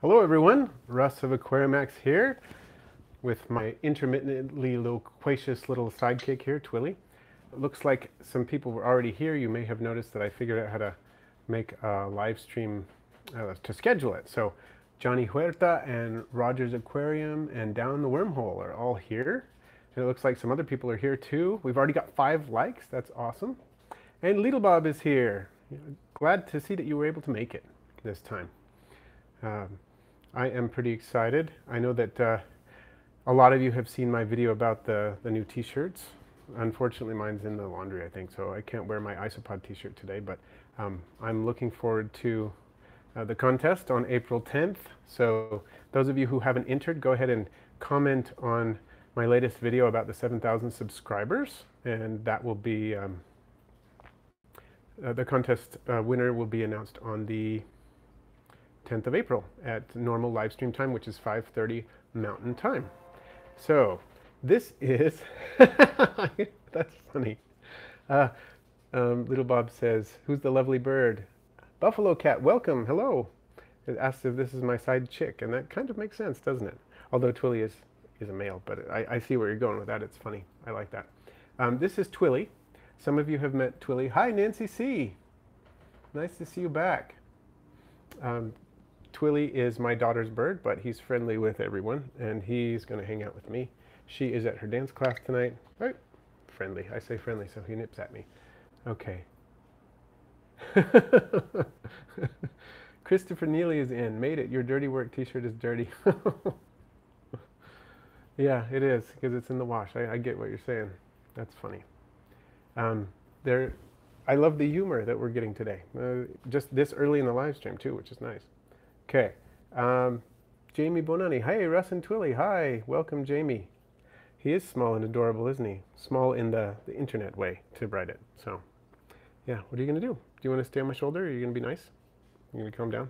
Hello everyone, Russ of Aquarimax here with my intermittently loquacious little sidekick here, Twilly. It looks like some people were already here. You may have noticed that I figured out how to make a live stream to schedule it. So Johnny Huerta and Roger's Aquarium and Down the Wormhole are all here. And it looks like some other people are here too. We've already got 5 likes, that's awesome. And Little Bob is here. Glad to see that you were able to make it this time. I am pretty excited. I know that a lot of you have seen my video about the new t-shirts. Unfortunately, mine's in the laundry, I think, so I can't wear my Isopod t-shirt today, but I'm looking forward to the contest on April 10th. So those of you who haven't entered, go ahead and comment on my latest video about the 7,000 subscribers, and that will be, the contest winner will be announced on the 10th of April at normal live stream time, which is 5:30 Mountain Time. So this is, that's funny. Little Bob says, who's the lovely bird? Buffalo Cat, welcome, hello. It asks if this is my side chick, and that kind of makes sense, doesn't it? Although Twilly is a male, but I see where you're going with that. It's funny. I like that. This is Twilly. Some of you have met Twilly. Hi, Nancy C. Nice to see you back. Twilly is my daughter's bird, but he's friendly with everyone, and he's going to hang out with me. She is at her dance class tonight. Right? Friendly. I say friendly, so he nips at me. Okay. Christopher Neely is in. Made it. Your dirty work t-shirt is dirty. Yeah, it is, because it's in the wash. I get what you're saying. That's funny. I love the humor that we're getting today. Just this early in the live stream, too, which is nice. Okay, Jamie Bonani. Hi, Russ and Twilly. Hi, welcome, Jamie. He is small and adorable, isn't he? Small in the internet way to write it. So, yeah, what are you going to do? Do you want to stay on my shoulder? Or are you going to be nice? You going to calm down?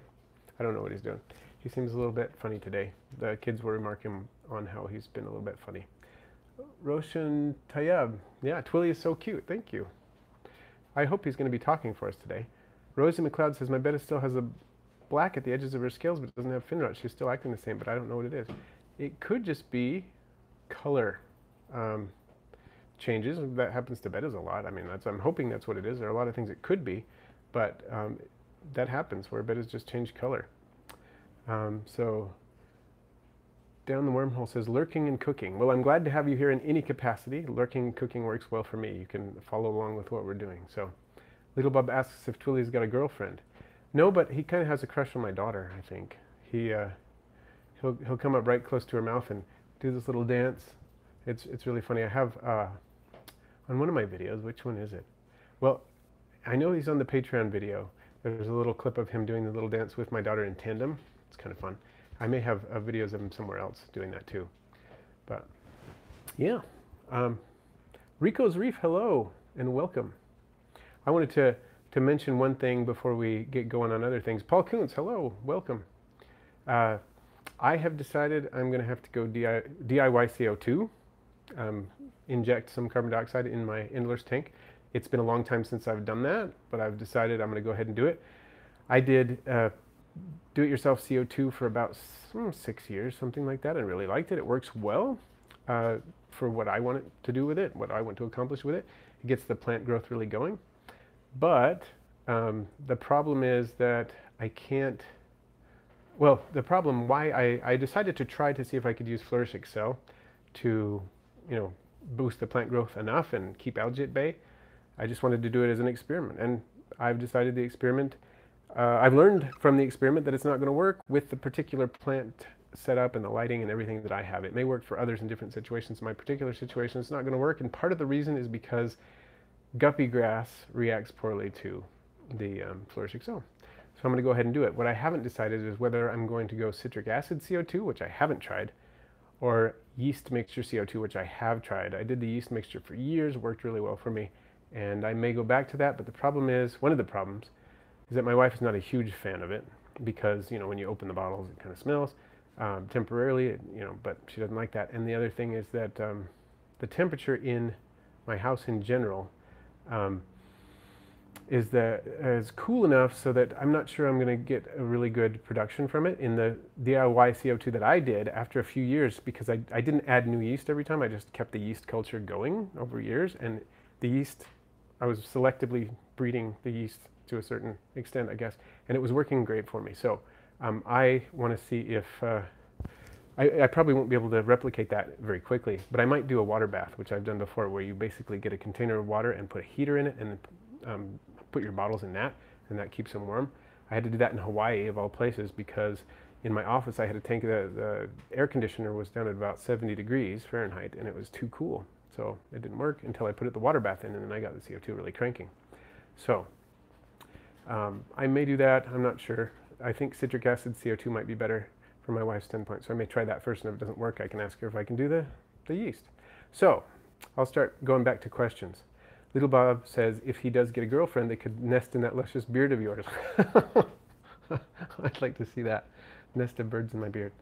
I don't know what he's doing. He seems a little bit funny today. The kids were remarking on how he's been a little bit funny. Roshan Tayeb. Yeah, Twilly is so cute. Thank you. I hope he's going to be talking for us today. Rosie McLeod says, my betta still has a black at the edges of her scales, but doesn't have fin rot. She's still acting the same, but I don't know what it is. It could just be color changes. That happens to bettas a lot. I mean, I'm hoping that's what it is. There are a lot of things it could be, but that happens where bettas just change color. So Down the Wormhole says, lurking and cooking. Well, I'm glad to have you here in any capacity. Lurking and cooking works well for me. You can follow along with what we're doing. So Little Bob asks if Twilly's got a girlfriend. No, but he kind of has a crush on my daughter, I think. He'll come up right close to her mouth and do this little dance. It's really funny. I have on one of my videos, which one is it? Well, I know he's on the Patreon video. There's a little clip of him doing the little dance with my daughter in tandem. It's kind of fun. I may have videos of him somewhere else doing that too. But yeah, Rico's Reef, hello and welcome. I wanted to mention one thing before we get going on other things. Paul Kuntz, hello, welcome. I have decided I'm going to have to go DIY CO2, inject some carbon dioxide in my Anoles tank. It's been a long time since I've done that, but I've decided I'm going to go ahead and do it. I did do-it-yourself CO2 for about 6 years, something like that. I really liked it. It works well for what I want it to do with it, what I want to accomplish with it. It gets the plant growth really going. But the problem is that I can't, well, the problem why I decided to try to see if I could use Flourish Excel to, boost the plant growth enough and keep algae at bay. I just wanted to do it as an experiment. And I've decided the experiment, I've learned from the experiment that it's not going to work with the particular plant setup and the lighting and everything that I have. It may work for others in different situations. In my particular situation, it's not going to work. And part of the reason is because guppy grass reacts poorly to the Flourish Excel. So I'm going to go ahead and do it. What I haven't decided is whether I'm going to go citric acid CO2, which I haven't tried, or yeast mixture CO2, which I have tried. I did the yeast mixture for years, worked really well for me, and I may go back to that. But the problem is, one of the problems is that my wife is not a huge fan of it because, when you open the bottles, it kind of smells temporarily, but she doesn't like that. And the other thing is that the temperature in my house in general is cool enough so that I'm not sure I'm going to get a really good production from it in the DIY CO2 that I did after a few years, because I didn't add new yeast every time. I just kept the yeast culture going over years, and the yeast, I was selectively breeding the yeast to a certain extent, I guess, and it was working great for me. So I want to see if I probably won't be able to replicate that very quickly, but I might do a water bath, which I've done before, where you basically get a container of water and put a heater in it, and put your bottles in that, and that keeps them warm. I had to do that in Hawaii, of all places, because in my office I had a tank. The air conditioner was down at about 70 degrees Fahrenheit, and it was too cool. So it didn't work until I put the water bath in, and then I got the CO2 really cranking. So I may do that. I'm not sure. I think citric acid CO2 might be better from my wife's standpoint. So I may try that first, and if it doesn't work, I can ask her if I can do the yeast. So I'll start going back to questions. Little Bob says, if he does get a girlfriend, they could nest in that luscious beard of yours. I'd like to see that. Nest of birds in my beard.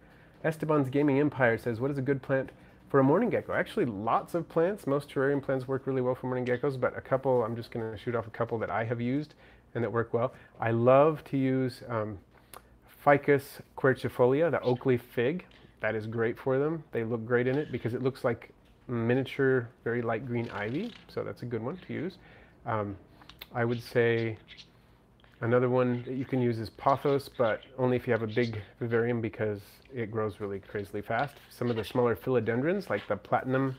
Esteban's Gaming Empire says, what is a good plant for a morning gecko? Actually, lots of plants. Most terrarium plants work really well for morning geckos, but a couple, I'm just going to shoot off a couple that I have used and that work well. I love to use Ficus quercifolia, the oak leaf fig. That is great for them. They look great in it because it looks like miniature, very light green ivy, so that's a good one to use. I would say another one that you can use is pothos, but only if you have a big vivarium, because it grows really crazily fast. Some of the smaller philodendrons, like the platinum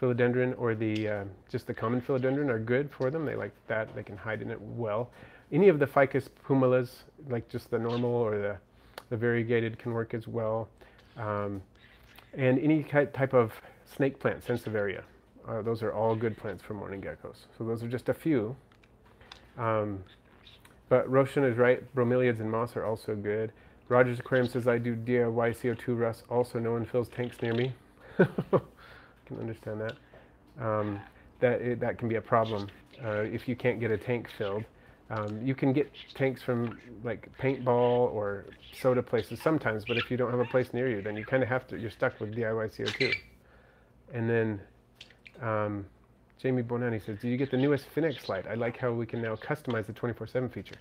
philodendron or the just the common philodendron, are good for them. They like that. They can hide in it well. Any of the Ficus pumilas, like just the normal or the variegated, can work as well. And any type of snake plant, Sansevieria. Those are all good plants for morning geckos. So those are just a few. But Roshan is right. Bromeliads and moss are also good. Rogers Aquarium says, I do DIY CO2 rust. Also, no one fills tanks near me. I can understand that. That can be a problem if you can't get a tank filled. You can get tanks from like paintball or soda places sometimes, but if you don't have a place near you, then you kind of have to, you're stuck with DIY CO2. And then Jamie Bonani says, do you get the newest Finex light? I like how we can now customize the 24/7 feature.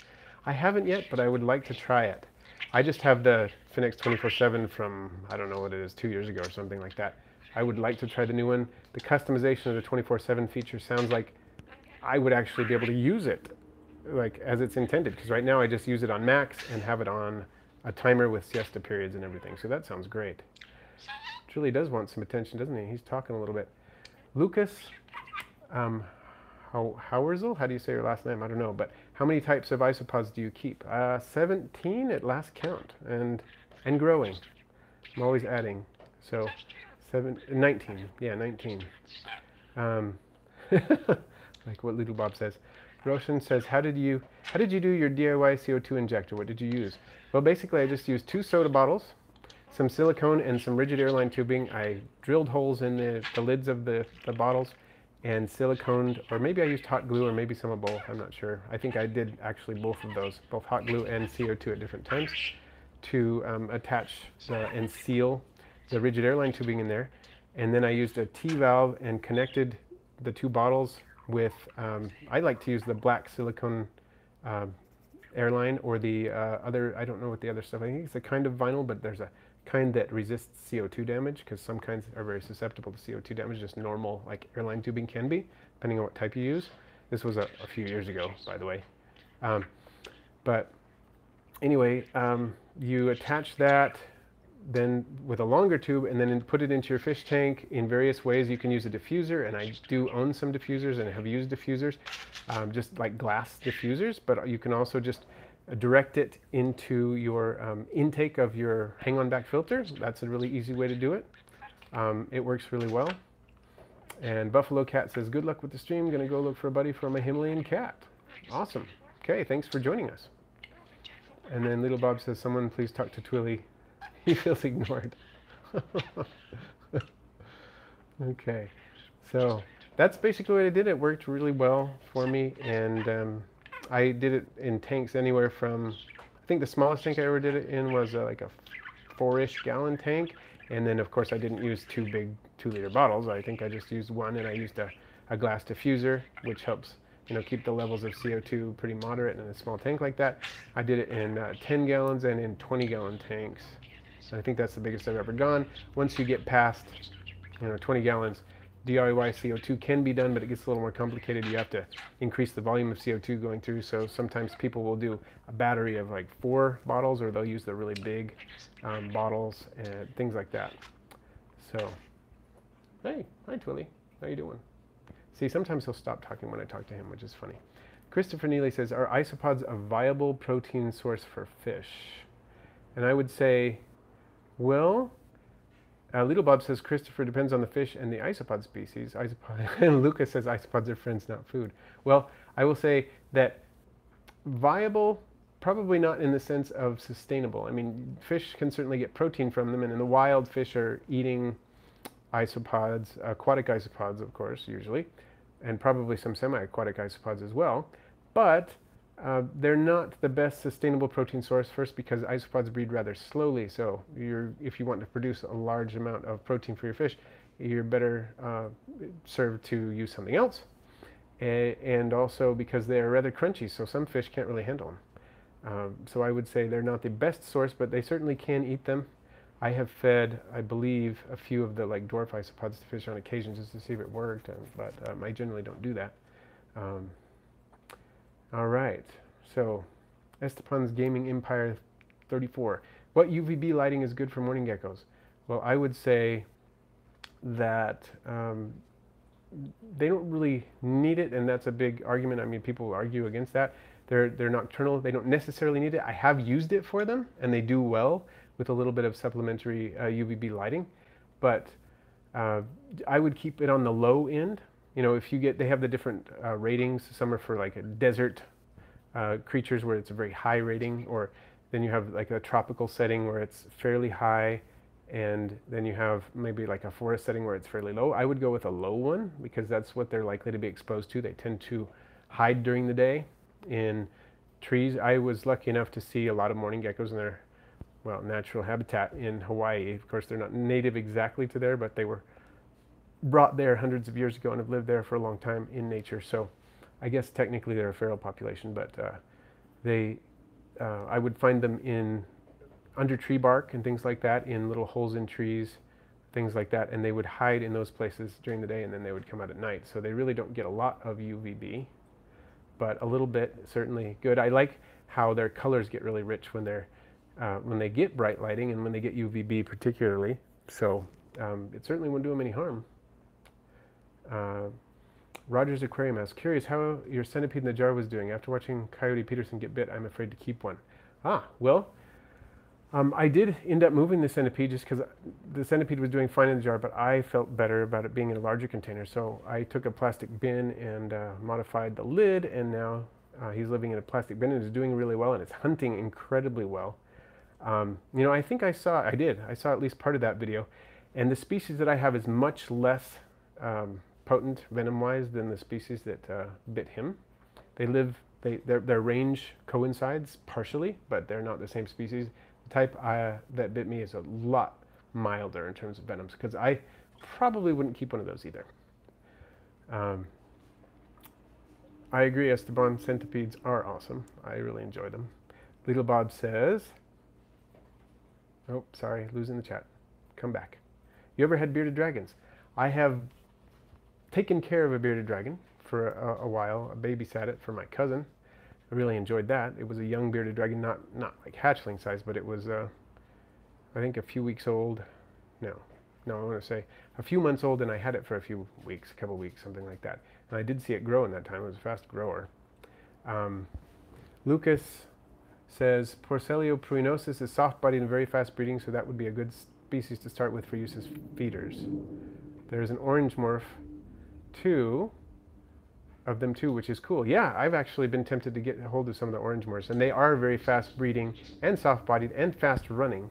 I haven't yet, but I would like to try it. I just have the Finex 24/7 from, I don't know what it is, 2 years ago or something like that. I would like to try the new one. The customization of the 24/7 feature sounds like I would actually be able to use it like as it's intended, because right now I just use it on max and have it on a timer with siesta periods and everything. So that sounds great. Truly does want some attention, doesn't he? He's talking a little bit. Lucas Howerzel, how do you say your last name? I don't know, but how many types of isopods do you keep? 17 at last count, and growing. I'm always adding. So 19. Yeah, 19. Like what Little Bob says. Roshan says, how did you do your DIY CO2 injector? What did you use? Well, basically I just used 2 soda bottles, some silicone, and some rigid airline tubing. I drilled holes in the lids of the bottles and siliconed, or maybe I used hot glue, or maybe some of both, I'm not sure. I think I did actually both of those, both hot glue and CO2 at different times, to attach and seal the rigid airline tubing in there. And then I used a T-valve and connected the 2 bottles with, I like to use the black silicone airline, or the other, I don't know what the other stuff, I think it's a kind of vinyl, but there's a kind that resists CO2 damage, because some kinds are very susceptible to CO2 damage, just normal like airline tubing can be, depending on what type you use. This was a few years ago, by the way. But anyway, you attach that then with a longer tube, and then put it into your fish tank in various ways. You can use a diffuser, and I do own some diffusers and have used diffusers, just like glass diffusers, but you can also just direct it into your intake of your hang-on back filter. That's a really easy way to do it. It works really well. And Buffalo Cat says, good luck with the stream. Gonna go look for a buddy for my Himalayan cat. Awesome. Okay, thanks for joining us. And then Little Bob says, someone please talk to Twilly. He feels ignored. Okay, so that's basically what I did. It worked really well for me, and I did it in tanks anywhere from, I think the smallest tank I ever did it in was like a 4-ish gallon tank. And then of course I didn't use 2 big 2-liter bottles. I think I just used 1, and I used a glass diffuser, which helps keep the levels of CO2 pretty moderate in a small tank like that. I did it in 10 gallons and in 20-gallon tanks. And I think that's the biggest I've ever gone. Once you get past 20 gallons, DIY CO2 can be done, but it gets a little more complicated. You have to increase the volume of CO2 going through. So sometimes people will do a battery of like 4 bottles, or they'll use the really big bottles and things like that. So, hey, hi Twilly, how you doing? See, sometimes he'll stop talking when I talk to him, which is funny. Christopher Neely says, are isopods a viable protein source for fish? And I would say, well, Little Bob says, Christopher, depends on the fish and the isopod species. And Lucas says, isopods are friends, not food. Well, I will say that viable, probably not in the sense of sustainable. I mean, fish can certainly get protein from them, and in the wild, fish are eating isopods, aquatic isopods, of course, usually, and probably some semi-aquatic isopods as well. But they're not the best sustainable protein source, first because isopods breed rather slowly. So if you want to produce a large amount of protein for your fish, you're better served to use something else. And also because they're rather crunchy, so some fish can't really handle them. So I would say they're not the best source, but they certainly can eat them. I have fed, I believe, a few of the like dwarf isopods to fish on occasion just to see if it worked, but I generally don't do that. All right, so Estepan's Gaming Empire 34. What UVB lighting is good for morning geckos? Well, I would say that they don't really need it, and that's a big argument. I mean, people argue against that. They're nocturnal. They don't necessarily need it. I have used it for them, and they do well with a little bit of supplementary UVB lighting. But I would keep it on the low end. If you they have the different ratings. Some are for like a desert creatures where it's a very high rating, or then you have like a tropical setting where it's fairly high, and then you have maybe like a forest setting where it's fairly low. I would go with a low one because that's what they're likely to be exposed to. They tend to hide during the day in trees. I was lucky enough to see a lot of morning geckos in their natural habitat in Hawaii. Of course, they're not native exactly to there, but they were brought there hundreds of years ago and have lived there for a long time in nature. So I guess technically they're a feral population, but I would find them under tree bark and things like that, in little holes in trees, things like that, and they would hide in those places during the day, and then they would come out at night. So they really don't get a lot of UVB, but a little bit certainly good. I like how their colors get really rich when they get bright lighting and when they get UVB particularly. So it certainly wouldn't do them any harm. Roger's Aquarimax, curious how your centipede in the jar was doing. After watching Coyote Peterson get bit, I'm afraid to keep one. Well, I did end up moving the centipede just because the centipede was doing fine in the jar, but I felt better about it being in a larger container. So I took a plastic bin and modified the lid, and now he's living in a plastic bin and is doing really well, and it's hunting incredibly well. I think I saw at least part of that video, and the species that I have is much less potent venom-wise than the species that bit him. Their range coincides partially, but they're not the same species. The type that bit me is a lot milder in terms of venoms, because I probably wouldn't keep one of those either. I agree, Esteban, centipedes are awesome. I really enjoy them. Little Bob says, oh, sorry, losing the chat. Come back. You ever had bearded dragons? I have taken care of a bearded dragon for a while. I babysat it for my cousin. I really enjoyed that. It was a young bearded dragon, not like hatchling size, but it was, I think, a few weeks old. No, I want to say a few months old, and I had it for a few weeks, a couple weeks, something like that. And I did see it grow in that time. It was a fast grower. Lucas says, Porcellio pruinosus is soft-bodied and very fast breeding, so that would be a good species to start with for use as feeders. There's an orange morph, of them too, which is cool. Yeah, I've actually been tempted to get a hold of some of the orange morphs, and they are very fast breeding and soft-bodied and fast running.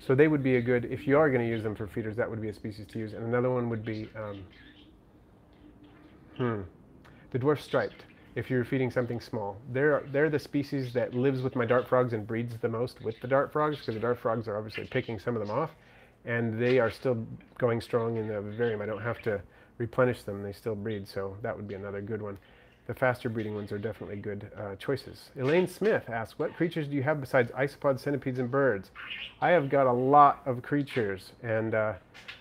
So they would be a good, if you are going to use them for feeders, that would be a species to use. And another one would be the dwarf striped. If you're feeding something small, they're the species that lives with my dart frogs and breeds the most with the dart frogs, because the dart frogs are obviously picking some of them off, and they are still going strong in the vivarium. I don't have to replenish them, they still breed, so that would be another good one. the faster breeding ones are definitely good choices. Elaine Smith asks, what creatures do you have besides isopods, centipedes, and birds? I have got a lot of creatures, and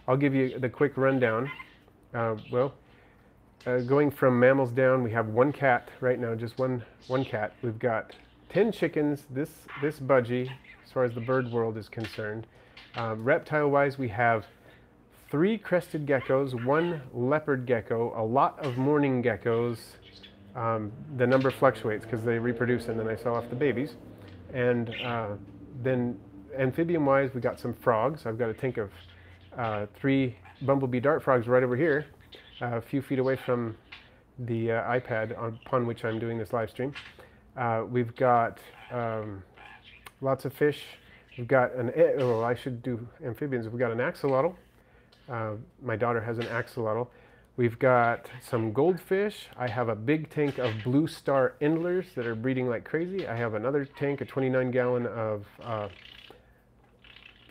I'll give you the quick rundown. Going from mammals down, we have one cat right now, just one cat. We've got 10 chickens, this budgie, as far as the bird world is concerned. Reptile-wise, we have 3 crested geckos, 1 leopard gecko, a lot of mourning geckos. The number fluctuates because they reproduce and then I sell off the babies. And then amphibian-wise, we got some frogs. I've got a tank of 3 bumblebee dart frogs right over here, a few feet away from the iPad upon which I'm doing this live stream. We've got lots of fish. We've got I should do amphibians. We've got an axolotl. My daughter has an axolotl. We've got some goldfish. I have a big tank of blue star endlers that are breeding like crazy. I have another tank, a 29-gallon of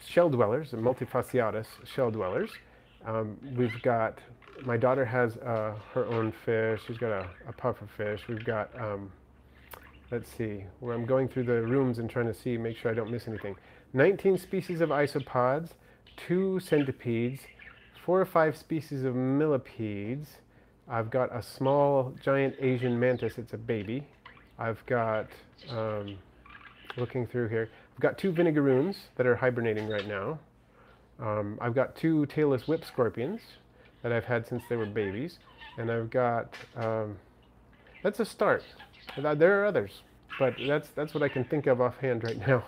shell dwellers, multifasciatus shell dwellers. We've got, my daughter has her own fish. She's got a puffer fish. We've got, let's see, where I'm going through the rooms and trying to see, make sure I don't miss anything. 19 species of isopods, 2 centipedes, 4 or 5 species of millipedes. I've got a small giant Asian mantis. It's a baby. I've got, looking through here, I've got 2 vinegaroons that are hibernating right now. I've got 2 tailless whip scorpions that I've had since they were babies. And I've got, that's a start. There are others, but that's what I can think of offhand right now.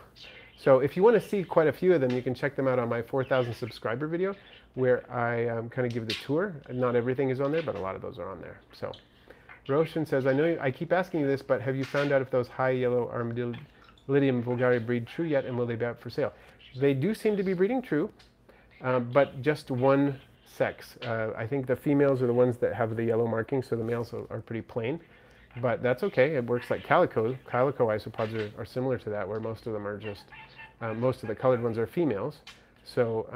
So if you want to see quite a few of them, you can check them out on my 4,000 subscriber video, where I kind of give the tour. Not everything is on there, but a lot of those are on there. So Roshan says, I know I keep asking you this, but have you found out if those high yellow Armadillidium vulgare breed true yet, and will they be out for sale? They do seem to be breeding true, but just one sex. I think the females are the ones that have the yellow markings, so the males are pretty plain. But that's okay. It works like calico. Calico isopods are similar to that, where most of them are just, most of the colored ones are females. So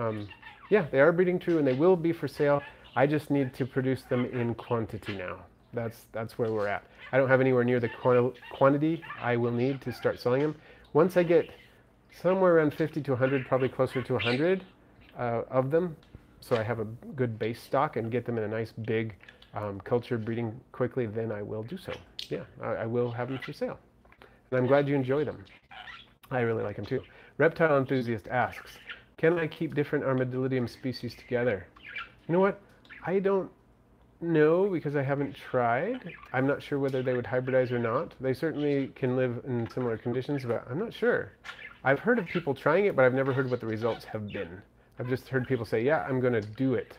yeah, they are breeding true and they will be for sale. I just need to produce them in quantity now. That's where we're at. I don't have anywhere near the quantity I will need to start selling them. Once I get somewhere around 50 to 100, probably closer to 100 of them, so I have a good base stock and get them in a nice big culture breeding quickly, then I will do so. Yeah, I will have them for sale. And I'm glad you enjoy them. I really like them too. Reptile Enthusiast asks, can I keep different Armadillidium species together? You know what? I don't know because I haven't tried. I'm not sure whether they would hybridize or not. They certainly can live in similar conditions, but I'm not sure. I've heard of people trying it, but I've never heard what the results have been. I've just heard people say, yeah, I'm going to do it.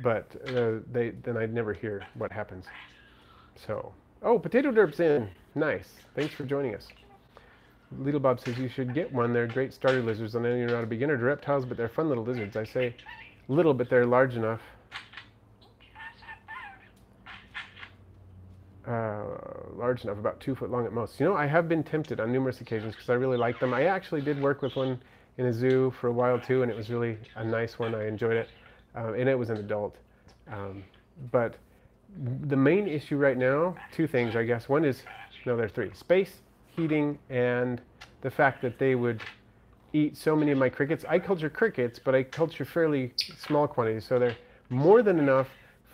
But then I'd never hear what happens. So, oh, Potato Derp's in. Nice. Thanks for joining us. Little Bob says you should get one. They're great starter lizards. I know you're not a beginner to reptiles, but they're fun little lizards. I say little, but they're large enough. Large enough, about 2 foot long at most. You know, I have been tempted on numerous occasions because I really like them. I actually did work with one in a zoo for a while too, and it was really a nice one. I enjoyed it. And it was an adult. But the main issue right now, 2 things, I guess. One is, no, there are 3. Space, heating, and the fact that they would eat so many of my crickets. I culture crickets, but I culture fairly small quantities. So they're more than enough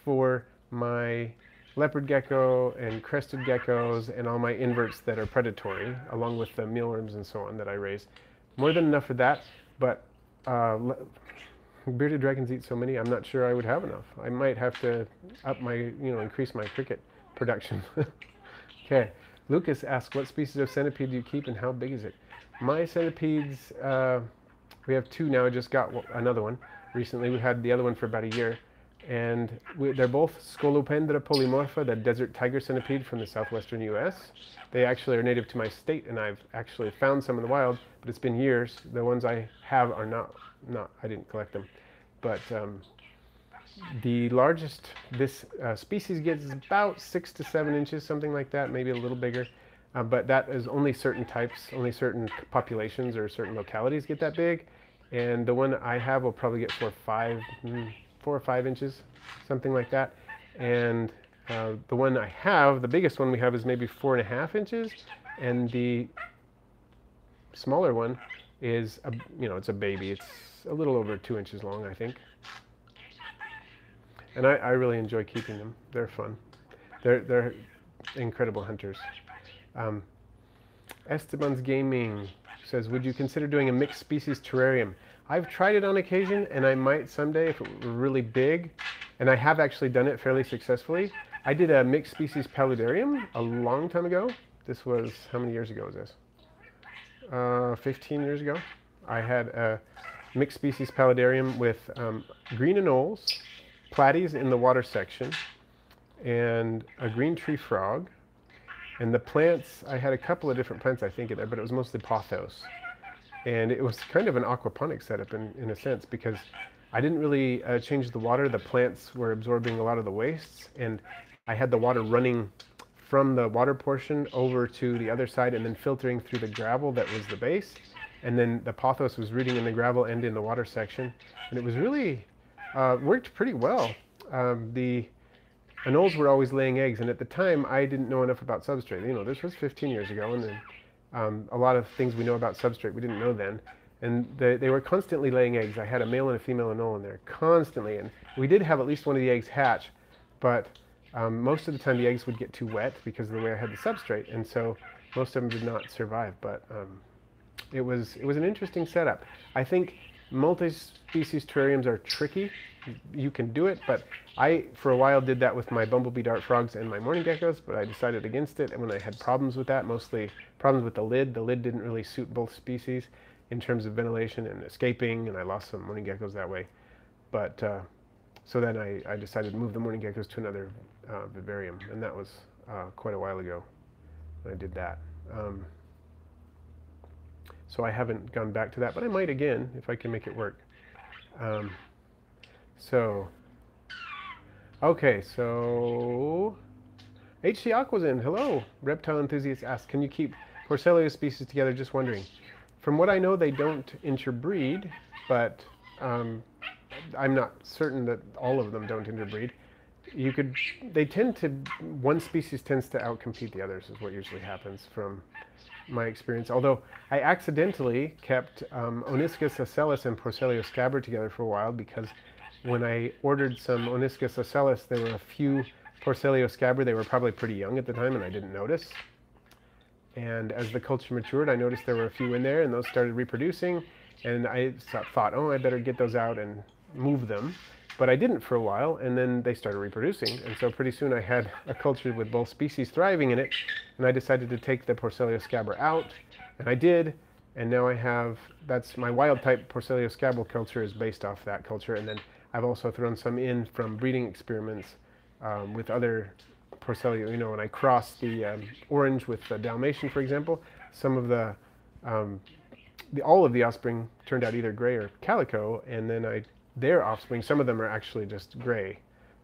for my leopard gecko and crested geckos and all my inverts that are predatory, along with the mealworms and so on that I raise. More than enough for that, but bearded dragons eat so many, I'm not sure I would have enough. I might have to up my, increase my cricket production. Okay, Lucas asks, what species of centipede do you keep and how big is it? My centipedes, we have 2 now. I just got another one recently. We had the other one for about a year. And they're both Scolopendra polymorpha, the desert tiger centipede from the southwestern US. They actually are native to my state, and I've actually found some in the wild, but it's been years. The ones I have are not I didn't collect them. But the largest this species gets is about 6 to 7 inches, something like that, maybe a little bigger. But that is only certain types, only certain populations or certain localities get that big. And the one I have will probably get 4 or 5 inches, something like that. And The one I have, the biggest one we have is maybe 4.5 inches, and the smaller one is, it's a baby. It's a little over 2 inches long, I think. And I really enjoy keeping them. They're fun. They're incredible hunters. Esteban's Gaming says, would you consider doing a mixed species terrarium? I've tried it on occasion, and I might someday if it were really big. And I have actually done it fairly successfully. I did a mixed species paludarium a long time ago. This was, how many years ago was this? 15 years ago. I had a mixed species paludarium with green anoles, platies in the water section, and a green tree frog. And the plants, I had a couple of different plants I think in there, but it was mostly pothos. And it was kind of an aquaponic setup in a sense, because I didn't really change the water. The plants were absorbing a lot of the wastes, and I had the water running from the water portion over to the other side and then filtering through the gravel that was the base. And then the pothos was rooting in the gravel and in the water section. And it was really, worked pretty well. The anoles were always laying eggs, and at the time I didn't know enough about substrate. This was 15 years ago, and then a lot of things we know about substrate we didn't know then. And they were constantly laying eggs. I had a male and a female anole in there constantly, and we did have at least one of the eggs hatch, but most of the time the eggs would get too wet because of the way I had the substrate, and so most of them did not survive. But it was an interesting setup. I think multi-species terrariums are tricky. You can do it, but I, for a while, did that with my bumblebee dart frogs and my morning geckos, but I decided against it. And when I had problems with that, mostly problems with the lid didn't really suit both species in terms of ventilation and escaping, and I lost some morning geckos that way. But so then I decided to move the morning geckos to another vivarium, and that was quite a while ago when I did that. So I haven't gone back to that, but I might again if I can make it work. Okay, so HC Aqua's in. Hello. Reptile enthusiast asks, can you keep Porcellio species together? Just wondering. From what I know, they don't interbreed, but I'm not certain that all of them don't interbreed. One species tends to outcompete the others is what usually happens from my experience. Although I accidentally kept Oniscus ocellus and Porcellio scabbard together for a while, because when I ordered some Oniscus ocellus, there were a few Porcellio scabbard. They were probably pretty young at the time, and I didn't notice. And as the culture matured, I noticed there were a few in there, and those started reproducing. And I thought, oh, I better get those out and move them. But I didn't for a while, and then they started reproducing. And so pretty soon I had a culture with both species thriving in it, and I decided to take the Porcellio scabbard out, and I did. And now I have, that's my wild type Porcellio scabbard culture is based off that culture. And then I've also thrown some in from breeding experiments with other Porcellio. When I cross the orange with the Dalmatian, for example, some of all of the offspring turned out either gray or calico, and then their offspring, some of them are actually just gray,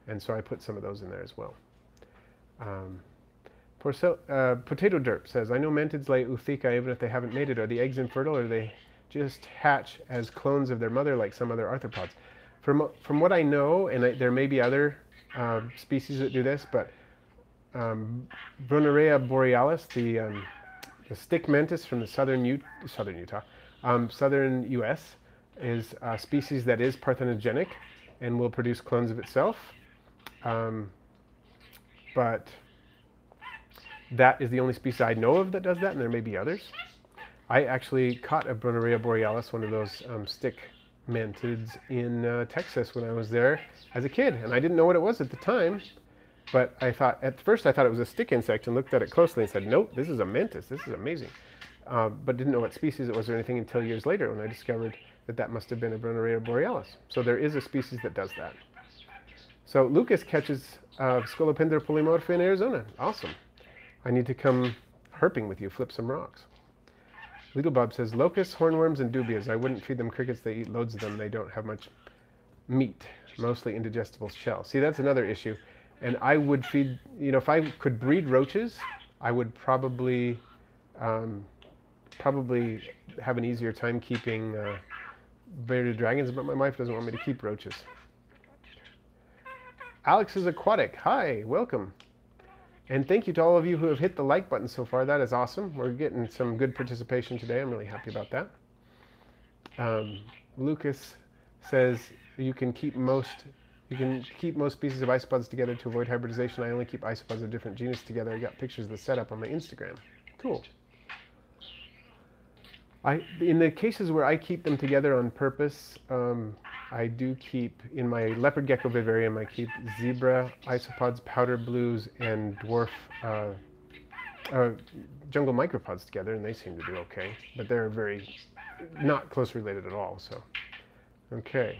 and so I put some of those in there as well. Potato Derp says, I know mantids lay ootheca even if they haven't mated. Are the eggs infertile, or they just hatch as clones of their mother like some other arthropods? From what I know, and there may be other species that do this, but Brunnerea borealis, the stick mantis from the southern U.S., is a species that is parthenogenic and will produce clones of itself. But that is the only species I know of that does that, and there may be others. I actually caught a Brunnerea borealis, one of those stick mantids, in Texas when I was there as a kid, and I didn't know what it was at the time. But at first I thought it was a stick insect and looked at it closely and said, nope, this is a mantis, this is amazing. But didn't know what species it was or anything until years later when I discovered that must have been a Brunnerea borealis. So there is a species that does that. So Lucas catches Scolopendra polymorpha in Arizona. Awesome. I need to come herping with you, flip some rocks. Legal Bob says, locusts, hornworms, and dubias. I wouldn't feed them crickets. They eat loads of them. They don't have much meat, mostly indigestible shell. See, that's another issue. And I would feed, if I could breed roaches, I would probably have an easier time keeping bearded dragons, but my wife doesn't want me to keep roaches. Alex is Aquatic. Hi, welcome. And thank you to all of you who have hit the like button so far. That is awesome. We're getting some good participation today. I'm really happy about that. Lucas says you can keep most species of isopods together to avoid hybridization. I only keep isopods of different genus together. I got pictures of the setup on my Instagram. Cool. In the cases where I keep them together on purpose, I do keep, in my leopard gecko vivarium, I keep zebra isopods, powder blues, and dwarf jungle micropods together, and they seem to do okay. But they're very not close related at all, so. Okay.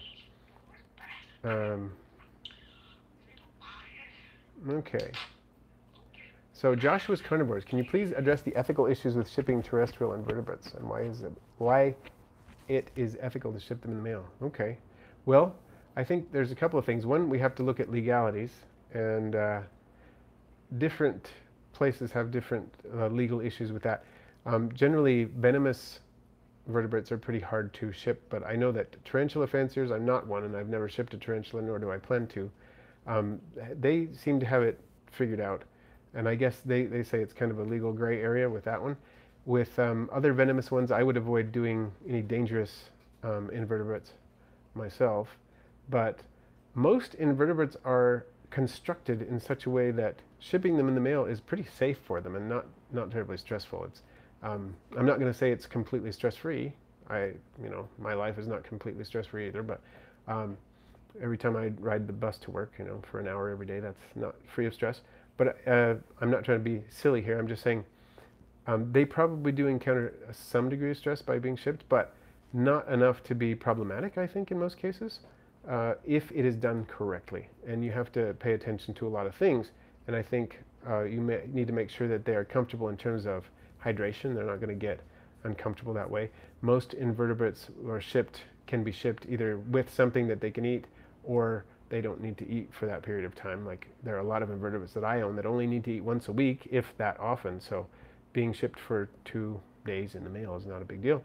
Okay. So Joshua's Carnivores, can you please address the ethical issues with shipping terrestrial invertebrates, and why it is ethical to ship them in the mail? Okay. Well, I think there's a couple of things. One, we have to look at legalities, and different places have different legal issues with that. Generally, venomous vertebrates are pretty hard to ship, but I know that tarantula fanciers, I'm not one, and I've never shipped a tarantula, nor do I plan to. They seem to have it figured out. And I guess they say it's kind of a legal gray area with that one. With other venomous ones, I would avoid doing any dangerous invertebrates myself. But most invertebrates are constructed in such a way that shipping them in the mail is pretty safe for them and not terribly stressful. It's I'm not going to say it's completely stress-free. My life is not completely stress-free either. But every time I ride the bus to work, for an hour every day, that's not free of stress. But I'm not trying to be silly here. I'm just saying they probably do encounter some degree of stress by being shipped, but not enough to be problematic, I think, in most cases, if it is done correctly. And you have to pay attention to a lot of things. And I think you need to make sure that they are comfortable in terms of hydration. They're not going to get uncomfortable that way. Most invertebrates can be shipped either with something that they can eat, or they don't need to eat for that period of time. Like, there are a lot of invertebrates that I own that only need to eat once a week, if that often. So being shipped for 2 days in the mail is not a big deal.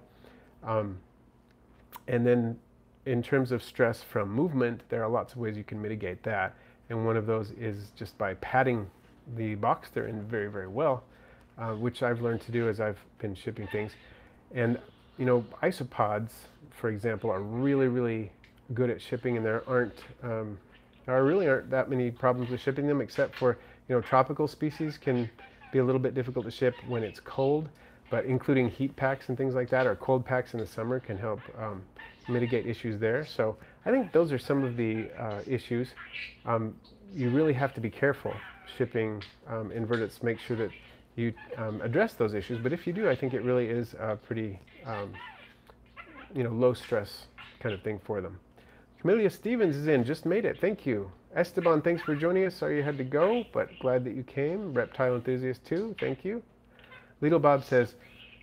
And then in terms of stress from movement, there are lots of ways you can mitigate that. And one of those is just by padding the box they're in very, very well, which I've learned to do as I've been shipping things. And, isopods, for example, are really, really good at shipping, and there really aren't that many problems with shipping them, except for, tropical species can be a little bit difficult to ship when it's cold, but including heat packs and things like that, or cold packs in the summer, can help mitigate issues there. So I think those are some of the issues. You really have to be careful shipping invertebrates, make sure that you address those issues, but if you do, I think it really is a pretty low stress kind of thing for them. Camellia Stevens is in, just made it, thank you. Esteban, thanks for joining us. Sorry you had to go, but glad that you came. Reptile enthusiast too, thank you. Little Bob says,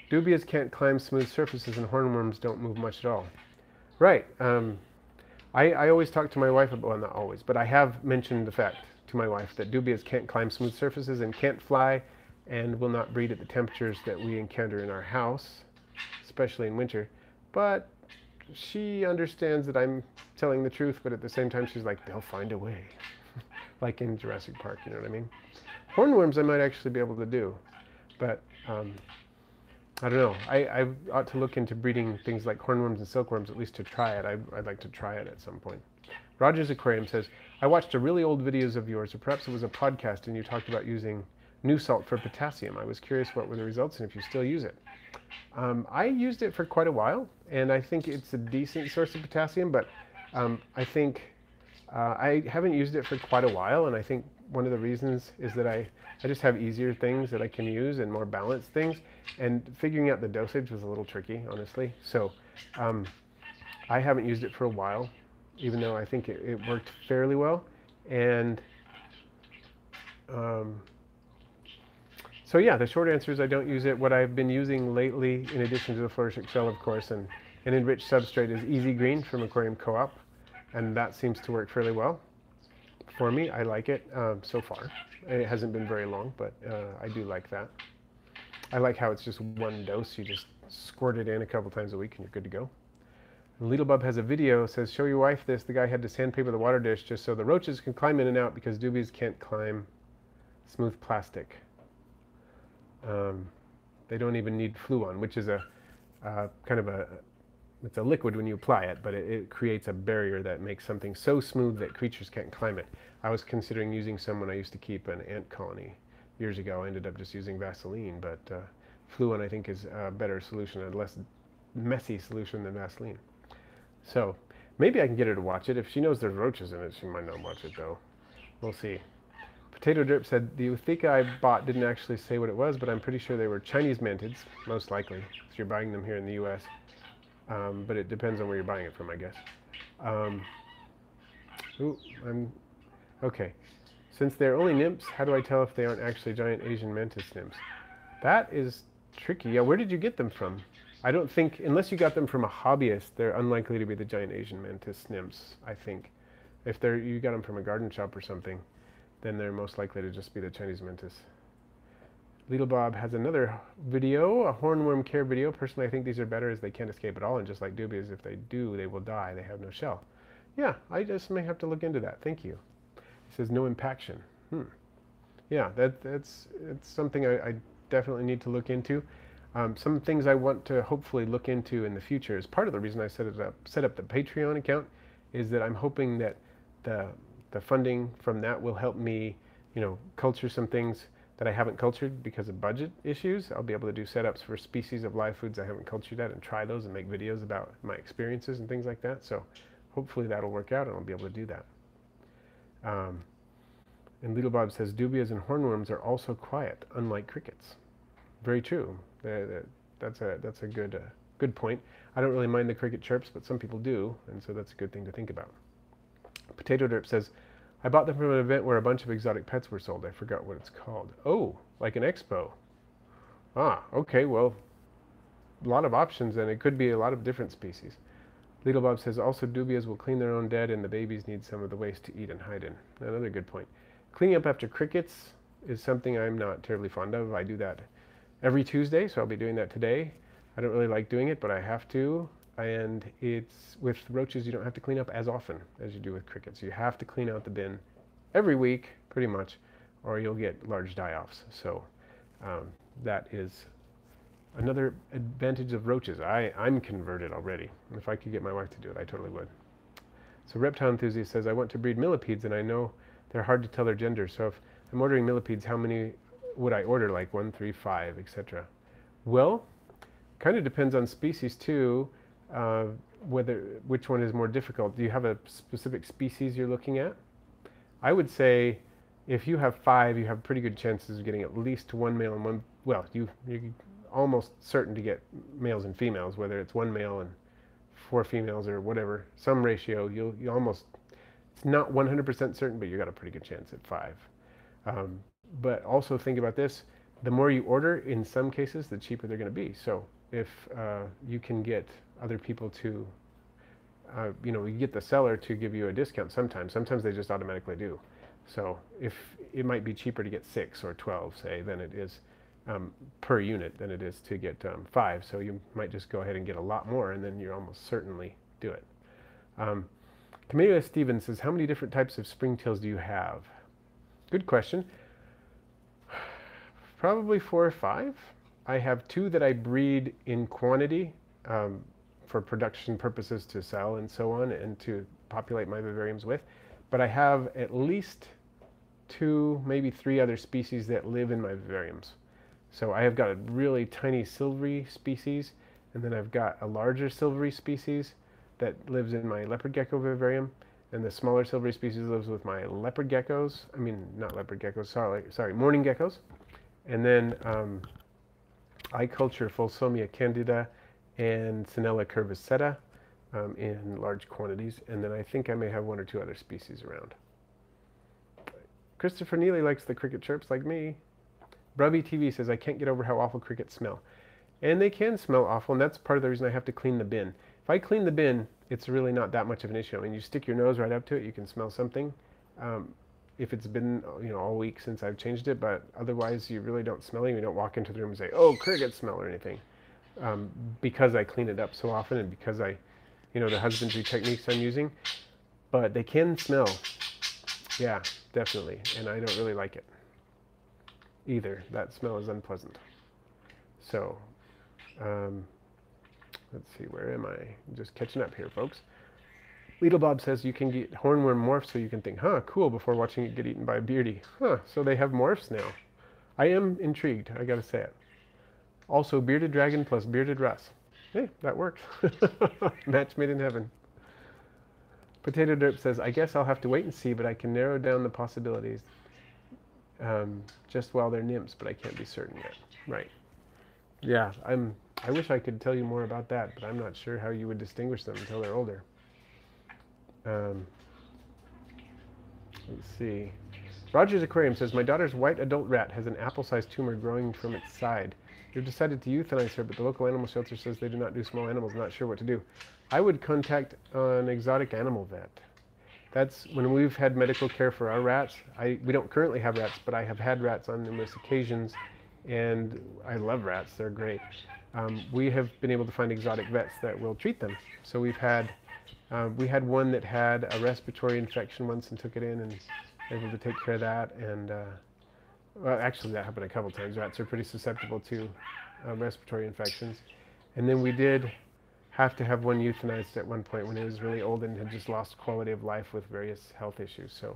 dubias can't climb smooth surfaces and hornworms don't move much at all. Right, I always talk to my wife about, well, not always, but I have mentioned the fact to my wife that dubias can't climb smooth surfaces and can't fly and will not breed at the temperatures that we encounter in our house, especially in winter. But she understands that I'm telling the truth, but at the same time she's like, they'll find a way. Like in Jurassic Park, you know what I mean? Hornworms I might actually be able to do, but I don't know. I ought to look into breeding things like hornworms and silkworms, at least to try it. I'd like to try it at some point. Rogers Aquarium says, I watched a really old videos of yours, or perhaps it was a podcast, and you talked about using new salt for potassium. I was curious what were the results and if you still use it. I used it for quite a while, and I think it's a decent source of potassium, but I think I haven't used it for quite a while, and I think one of the reasons is that I just have easier things that I can use and more balanced things, and figuring out the dosage was a little tricky, honestly. So I haven't used it for a while, even though I think it worked fairly well. And so yeah, the short answer is I don't use it. What I've been using lately, in addition to the Flourish Excel, of course, and an enriched substrate, is Easy Green from Aquarium Co-op, and that seems to work fairly well for me. I like it so far. It hasn't been very long, but I do like that. I like how it's just one dose. You just squirt it in a couple times a week and you're good to go. Lidlebub has a video, says, show your wife this. The guy had to sandpaper the water dish just so the roaches can climb in and out because doobies can't climb smooth plastic. They don't even need Fluon, which is a kind of it's a liquid when you apply it, but it creates a barrier that makes something so smooth that creatures can't climb it. I was considering using some when I used to keep an ant colony years ago. I ended up just using Vaseline, but Fluon I think is a better solution, a less messy solution than Vaseline. So maybe I can get her to watch it. If she knows there's roaches in it, she might not watch it though. We'll see. Potato Drip said, the Eutheca I bought didn't actually say what it was, but I'm pretty sure they were Chinese mantids, most likely, if you're buying them here in the US. But it depends on where you're buying it from, I guess. Okay. Since they're only nymphs, how do I tell if they aren't actually giant Asian mantis nymphs? That is tricky. Yeah, where did you get them from? I don't think, unless you got them from a hobbyist, they're unlikely to be the giant Asian mantis nymphs, I think. If you got them from a garden shop or something, then they're most likely to just be the Chinese mantis. Little Bob has another video, a hornworm care video. Personally, I think these are better as they can't escape at all, and just like doobies, if they do, they will die. They have no shell. Yeah, I just may have to look into that. Thank you. He says no impaction. Yeah, it's something I definitely need to look into. Some things I want to hopefully look into in the future. Is part of the reason I set up the Patreon account, is that I'm hoping that the funding from that will help me, culture some things that I haven't cultured because of budget issues. I'll be able to do setups for species of live foods I haven't cultured yet and try those and make videos about my experiences and things like that. So hopefully that'll work out and I'll be able to do that. And Little Bob says, dubias and hornworms are also quiet, unlike crickets. Very true. That's a good point. I don't really mind the cricket chirps, but some people do, and so that's a good thing to think about. Potato Drip says, I bought them from an event where a bunch of exotic pets were sold. I forgot what it's called. Oh, like an expo. Ah, okay, well, a lot of options, and it could be a lot of different species. Little Bob says, also dubias will clean their own dead, and the babies need some of the waste to eat and hide in. Another good point. Cleaning up after crickets is something I'm not terribly fond of. I do that every Tuesday, so I'll be doing that today. I don't really like doing it, but I have to. And it's with roaches, you don't have to clean up as often as you do with crickets. You have to clean out the bin every week, pretty much, or you'll get large die-offs. So that is another advantage of roaches. I'm converted already. If I could get my wife to do it, I totally would. So Reptile Enthusiast says, I want to breed millipedes, and I know they're hard to tell their gender. So if I'm ordering millipedes, how many would I order? Like 1, 3, 5, etc. Well, kind of depends on species too. Which one is more difficult. Do you have a specific species you're looking at? I would say if you have 5, you have pretty good chances of getting at least 1 male and 1, well, you're almost certain to get males and females, whether it's 1 male and 4 females or whatever, some ratio, you almost, it's not 100% certain, but you got a pretty good chance at 5. But also think about this, the more you order, in some cases, the cheaper they're going to be. So if you can get other people to, you get the seller to give you a discount sometimes they just automatically do. So if it might be cheaper to get 6 or 12, say, than it is per unit than it is to get 5. So you might just go ahead and get a lot more, and then you almost certainly do it. Camellia Stevens says, how many different types of springtails do you have? Good question. Probably 4 or 5. I have 2 that I breed in quantity for production purposes to sell and so on, and to populate my vivariums with. But I have at least 2, maybe 3 other species that live in my vivariums. So I have got a really tiny silvery species, and then I've got a larger silvery species that lives in my leopard gecko vivarium, and the smaller silvery species lives with my leopard geckos. I mean, not leopard geckos, sorry, mourning geckos. And then I culture Fulsomia candida and Sinella curviceta in large quantities, and then I think I may have 1 or 2 other species around. Christopher Neely likes the cricket chirps like me. Brubby TV says, I can't get over how awful crickets smell. And they can smell awful, and that's part of the reason I have to clean the bin. If I clean the bin, it's really not that much of an issue. I mean, you stick your nose right up to it, you can smell something. If it's been all week since I've changed it, but otherwise you really don't smell it. You don't walk into the room and say, oh, cricket smell or anything. Because I clean it up so often, and because I you know, the husbandry techniques I'm using, but they can smell. Yeah, definitely, and I don't really like it either. That smell is unpleasant. So, let's see, where am I? I'm just catching up here, folks. Lidl Bob says you can get hornworm morphs, so you can think, huh, cool, before watching it get eaten by a beardy. Huh, so they have morphs now. I am intrigued, I gotta say it. Also, bearded dragon plus bearded Russ. Hey, that works. Match made in heaven. Potato Derp says, I guess I'll have to wait and see, but I can narrow down the possibilities just while they're nymphs, but I can't be certain yet. Right. Yeah, I wish I could tell you more about that, but I'm not sure how you would distinguish them until they're older. Let's see. Roger's Aquarium says, my daughter's white adult rat has an apple-sized tumor growing from its side. We've decided to euthanize her, but the local animal shelter says they do not do small animals. Not sure what to do. I would contact an exotic animal vet. That's when we've had medical care for our rats. We don't currently have rats, but I have had rats on numerous occasions, and I love rats. They're great. We have been able to find exotic vets that will treat them. So we had one that had a respiratory infection once and took it in and able to take care of that. And well, actually that happened a couple times. Rats are pretty susceptible to respiratory infections. And then we did have to have one euthanized at one point when it was really old and had just lost quality of life with various health issues. So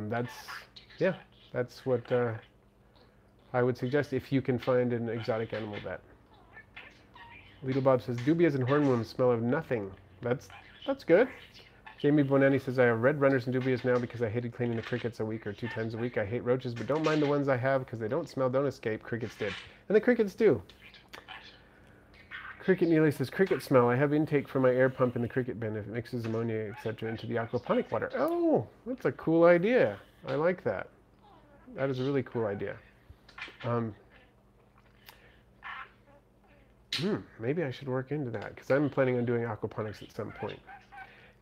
that's what I would suggest if you can find an exotic animal vet. Lidl Bob says, dubias and hornworms smell of nothing. That's good. Jamie Bonanni says, I have red runners and dubias now because I hated cleaning the crickets a week or 2 times a week. I hate roaches, but don't mind the ones I have because they don't smell, don't escape. Crickets did. And the crickets do. Cricket Neely says, cricket smell. I have intake for my air pump in the cricket bin if it mixes ammonia, etc. into the aquaponic water. Oh, that's a cool idea. I like that. That is a really cool idea. Maybe I should work into that because I'm planning on doing aquaponics at some point.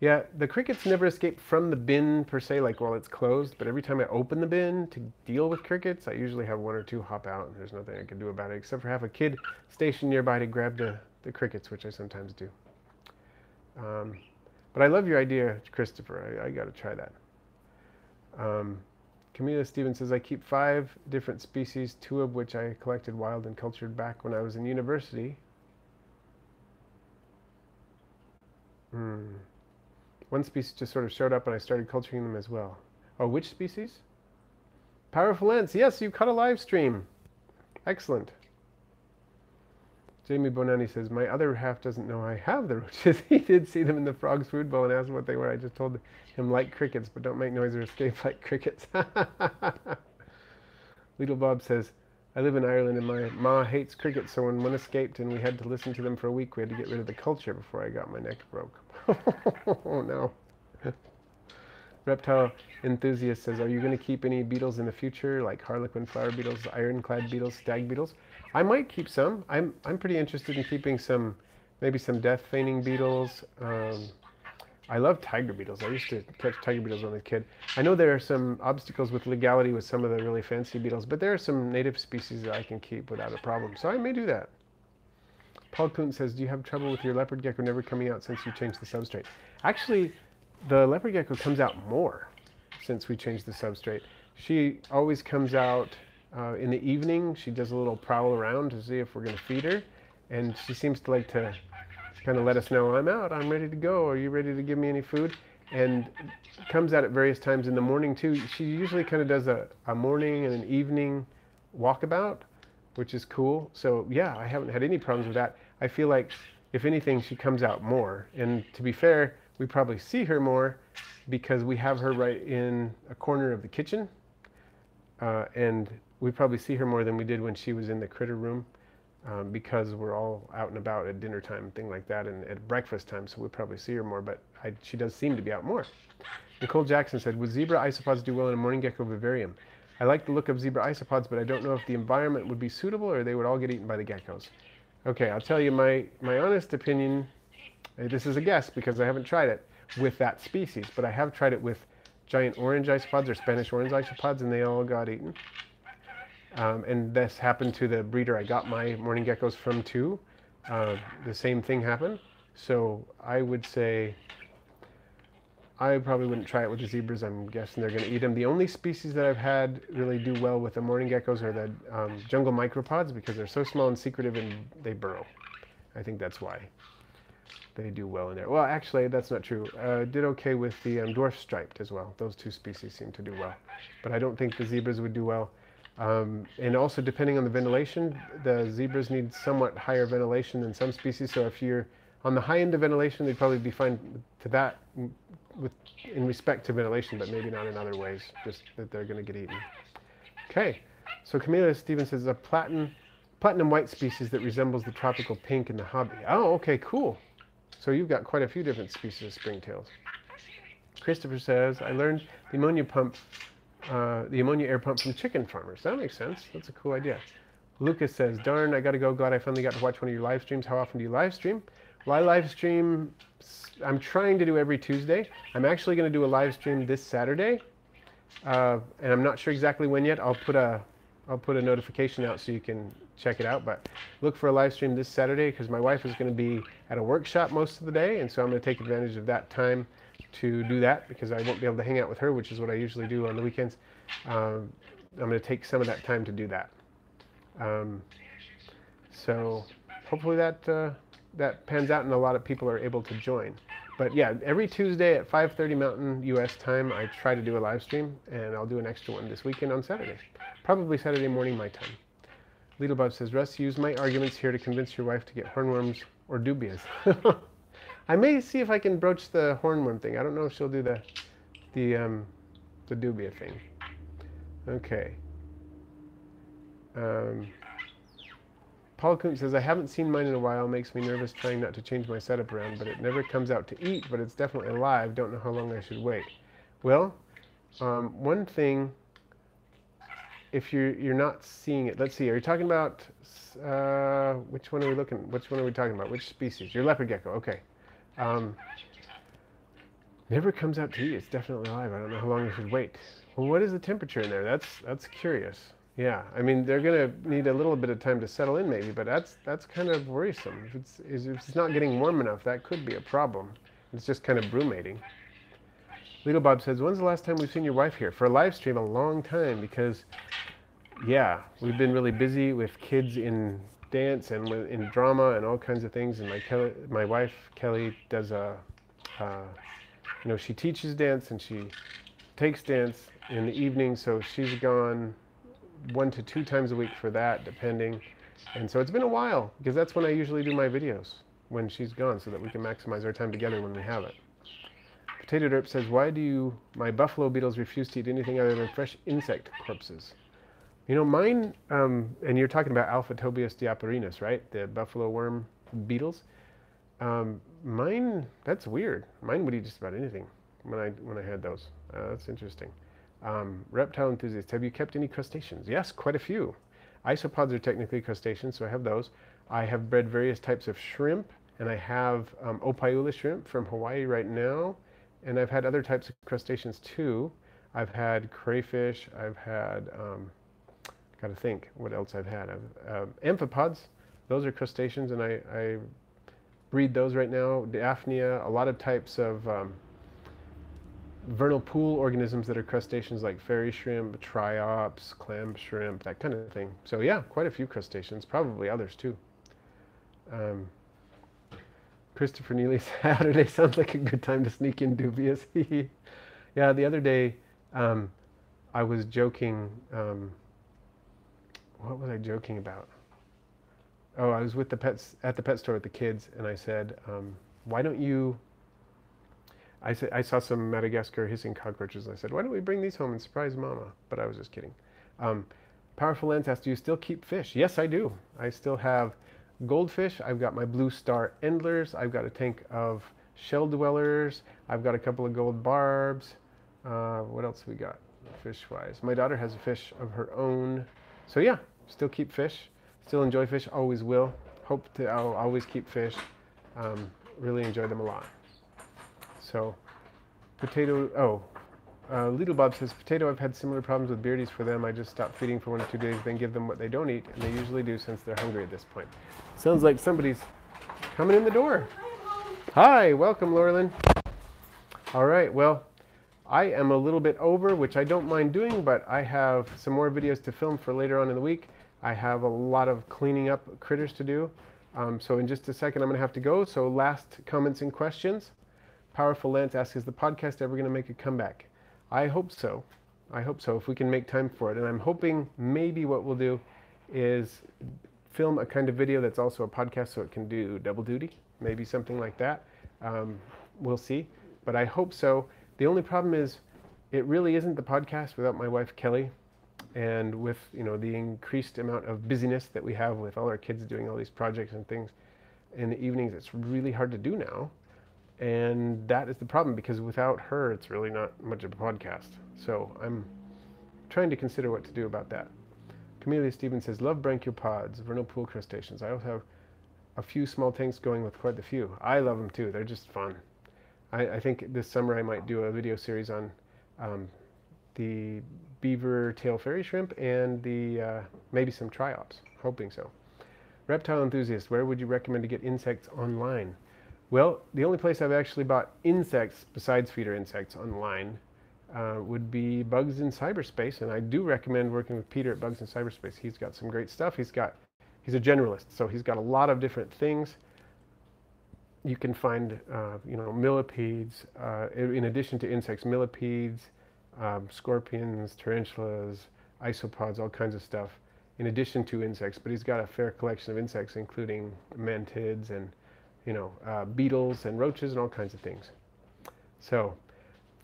Yeah, the crickets never escape from the bin per se, like while it's closed, but every time I open the bin to deal with crickets, I usually have 1 or 2 hop out, and there's nothing I can do about it except for have a kid stationed nearby to grab the crickets, which I sometimes do. But I love your idea, Christopher. I got to try that. Camila Stevens says, I keep 5 different species, 2 of which I collected wild and cultured back when I was in university. One species just sort of showed up and I started culturing them as well. Oh, which species? Powerful ants. Yes, you caught a live stream. Excellent. Jamie Bonanni says, my other half doesn't know I have the roaches. He did see them in the frog's food bowl and asked what they were. I just told him like crickets, but don't make noise or escape like crickets. Little Bob says, I live in Ireland and my ma hates crickets, so when one escaped and we had to listen to them for a week, we had to get rid of the culture before I got my neck broke. Oh no. Reptile Enthusiast says, are you going to keep any beetles in the future, like harlequin flower beetles, ironclad beetles, stag beetles? I might keep some. I'm pretty interested in keeping some, maybe some death feigning beetles. I love tiger beetles. I used to catch tiger beetles when I was a kid. I know there are some obstacles with legality with some of the really fancy beetles, but there are some native species that I can keep without a problem. So I may do that. Paul Kuhn says, do you have trouble with your leopard gecko never coming out since you changed the substrate? Actually, the leopard gecko comes out more since we changed the substrate. She always comes out in the evening. She does a little prowl around to see if we're going to feed her. And she seems to like to kind of let us know, I'm out, I'm ready to go. Are you ready to give me any food? And comes out at various times in the morning too. She usually kind of does a morning and an evening walkabout, which is cool. So yeah, I haven't had any problems with that. I feel like if anything, she comes out more. And to be fair, we probably see her more because we have her right in a corner of the kitchen. And we probably see her more than we did when she was in the critter room because we're all out and about at dinner time and things like that and at breakfast time. So we probably see her more, but she does seem to be out more. Nicole Jackson said, would zebra isopods do well in a morning gecko vivarium? I like the look of zebra isopods, but I don't know if the environment would be suitable or they would all get eaten by the geckos. Okay, I'll tell you my honest opinion. This is a guess because I haven't tried it with that species, but I have tried it with giant orange isopods or Spanish orange isopods, and they all got eaten. And this happened to the breeder I got my morning geckos from too. The same thing happened. So I would say I probably wouldn't try it with the zebras. I'm guessing they're going to eat them. The only species that I've had really do well with the morning geckos are the jungle micropods, because they're so small and secretive and they burrow. I think that's why they do well in there. Well, actually, that's not true. Did okay with the dwarf striped as well. Those two species seem to do well. But I don't think the zebras would do well. And also, depending on the ventilation, the zebras need somewhat higher ventilation than some species. So if you're on the high end of ventilation, they'd probably be fine to that in respect to ventilation, but maybe not in other ways, just that they're going to get eaten. Okay, so Camila Stevens says a platinum white species that resembles the tropical pink in the hobby. Oh, okay, cool. So you've got quite a few different species of springtails. Christopher says, I learned the ammonia air pump from chicken farmers. That makes sense. That's a cool idea. Lucas says, darn, I got to go. Glad I finally got to watch one of your live streams. How often do you live stream? Well, I live stream, I'm trying to do every Tuesday. I'm actually going to do a live stream this Saturday. And I'm not sure exactly when yet. I'll put a notification out so you can check it out. But look for a live stream this Saturday, because my wife is going to be at a workshop most of the day. And so I'm going to take advantage of that time to do that, because I won't be able to hang out with her, which is what I usually do on the weekends. I'm going to take some of that time to do that. So hopefully that pans out and a lot of people are able to join. But yeah, every Tuesday at 5:30 Mountain US time, I try to do a live stream, and I'll do an extra one this weekend on Saturday. Probably Saturday morning my time. Lidlbub says, Russ, use my arguments here to convince your wife to get hornworms or dubias. I may see if I can broach the hornworm thing. I don't know if she'll do the dubia thing. Okay. Paul Kuntz says, I haven't seen mine in a while. Makes me nervous trying not to change my setup around, but it never comes out to eat, but it's definitely alive. Don't know how long I should wait. Well, one thing, if you're not seeing it, let's see, are you talking about, which one are we talking about? Which species? Your leopard gecko, okay. Never comes out to eat. It's definitely alive. I don't know how long I should wait. Well, what is the temperature in there? That's curious. Yeah, I mean, they're going to need a little bit of time to settle in maybe, but that's kind of worrisome. If it's not getting warm enough, that could be a problem. It's just kind of brumating. Little Bob says, when's the last time we've seen your wife here? For a live stream, a long time, because, yeah, we've been really busy with kids in dance and in drama and all kinds of things. And my wife, Kelly, does she teaches dance and she takes dance in the evening, so she's gone 1 to 2 times a week for that, depending. And so it's been a while, because that's when I usually do my videos, when she's gone, so that we can maximize our time together when we have it. Potato Derp says, why do my buffalo beetles refuse to eat anything other than fresh insect corpses? You know, mine, and you're talking about Alphatobius diaporinus, right? The buffalo worm beetles. Mine, that's weird. Mine would eat just about anything when I had those. That's interesting. Reptile enthusiast, have you kept any crustaceans? Yes, quite a few. Isopods are technically crustaceans, so I have those. I have bred various types of shrimp, and I have Ophiuchus shrimp from Hawaii right now, and I've had other types of crustaceans too. I've had crayfish, I've had, gotta think what else I've had. Amphipods, those are crustaceans, and I breed those right now. Daphnia, a lot of types of vernal pool organisms that are crustaceans, like fairy shrimp, triops, clam shrimp, that kind of thing. So yeah, quite a few crustaceans, probably others too. Christopher Neely, Saturday sounds like a good time to sneak in dubious. Yeah, the other day I was joking. What was I joking about? Oh, I was with the pets at the pet store with the kids, and I said, why don't you, I saw some Madagascar hissing cockroaches, and I said, why don't we bring these home and surprise Mama? But I was just kidding. Powerful Lance asked, do you still keep fish? Yes, I do. I still have goldfish. I've got my blue star endlers. I've got a tank of shell dwellers. I've got a couple of gold barbs. What else we got fish-wise? My daughter has a fish of her own. So yeah, still keep fish. Still enjoy fish. Always will. I'll always keep fish. Really enjoy them a lot. So, Potato, Little Bob says, Potato, I've had similar problems with beardies for them. I just stop feeding for 1 or 2 days, then give them what they don't eat, and they usually do since they're hungry at this point. Sounds like somebody's coming in the door. Hi, welcome, Laurelyn. All right, well, I am a little bit over, which I don't mind doing, but I have some more videos to film for later on in the week. I have a lot of cleaning up critters to do. So in just a second, I'm going to have to go. So last comments and questions. Powerful Lance asks, is the podcast ever going to make a comeback? I hope so. I hope so, if we can make time for it. And I'm hoping maybe what we'll do is film a kind of video that's also a podcast so it can do double duty, maybe something like that. We'll see, but I hope so. The only problem is it really isn't the podcast without my wife Kelly, and with the increased amount of busyness that we have with all our kids doing all these projects and things in the evenings, it's really hard to do now. And that is the problem, because without her, it's really not much of a podcast. So I'm trying to consider what to do about that. Camellia Stevens says, love brachiopods, vernal pool crustaceans. I also have a few small tanks going with quite a few. I love them too. They're just fun. I think this summer I might do a video series on the beaver tail fairy shrimp and the maybe some triops. Hoping so. Reptile enthusiast, where would you recommend to get insects online? Well, the only place I've actually bought insects besides feeder insects online would be Bugs in Cyberspace, and I do recommend working with Peter at Bugs in Cyberspace. He's got some great stuff. He's a generalist, so he's got a lot of different things. You can find, millipedes, in addition to insects, millipedes, scorpions, tarantulas, isopods, all kinds of stuff, in addition to insects. But he's got a fair collection of insects, including mantids and, beetles and roaches and all kinds of things. So,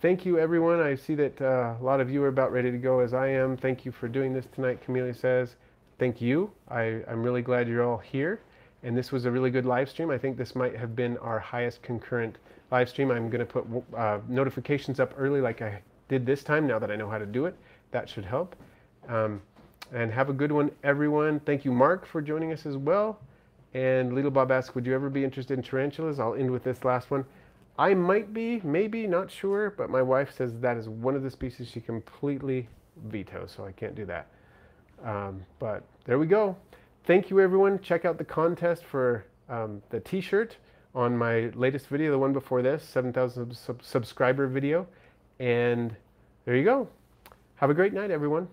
thank you, everyone. I see that a lot of you are about ready to go, as I am. Thank you for doing this tonight, Camellia says. Thank you. I'm really glad you're all here. And this was a really good live stream. I think this might have been our highest concurrent live stream. I'm going to put notifications up early like I did this time, now that I know how to do it. That should help. And have a good one, everyone. Thank you, Mark, for joining us as well. And Little Bob asks, would you ever be interested in tarantulas? I'll end with this last one. I might be, maybe, not sure, but my wife says that is one of the species she completely vetoes, so I can't do that. But there we go. Thank you, everyone. Check out the contest for the t-shirt on my latest video, the one before this, 7,000 subscriber video. And there you go. Have a great night, everyone.